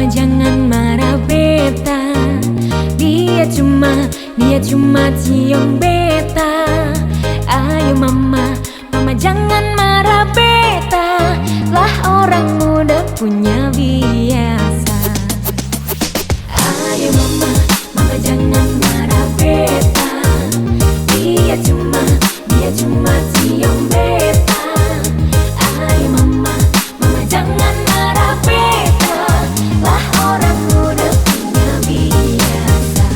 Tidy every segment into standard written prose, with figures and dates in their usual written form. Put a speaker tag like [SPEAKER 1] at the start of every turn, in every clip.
[SPEAKER 1] mama jangan marah beta. Dia cuma cium beta. Ayo mama, mama jangan marah beta. Lah orang muda punya biasa. Ayo mama, mama jangan marah beta. Dia cuma cium beta. Ayo mama, mama jangan marah beta. Lah orang muda punya biasa.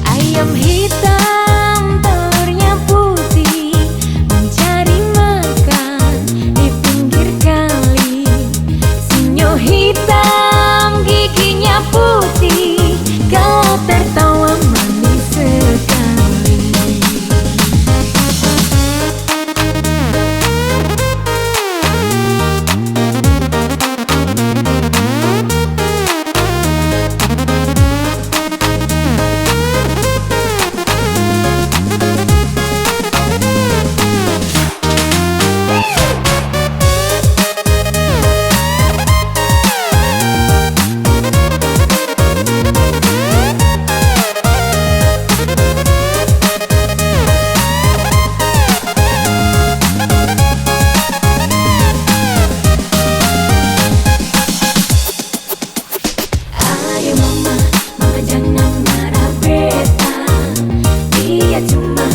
[SPEAKER 1] Ayam hitam telurnya putih, mencari makan di pinggir kali. Sinyo hitam giginya putih, kau tertawa manis sekali. Ayo mama, mama jangan marah beta. Dia cuma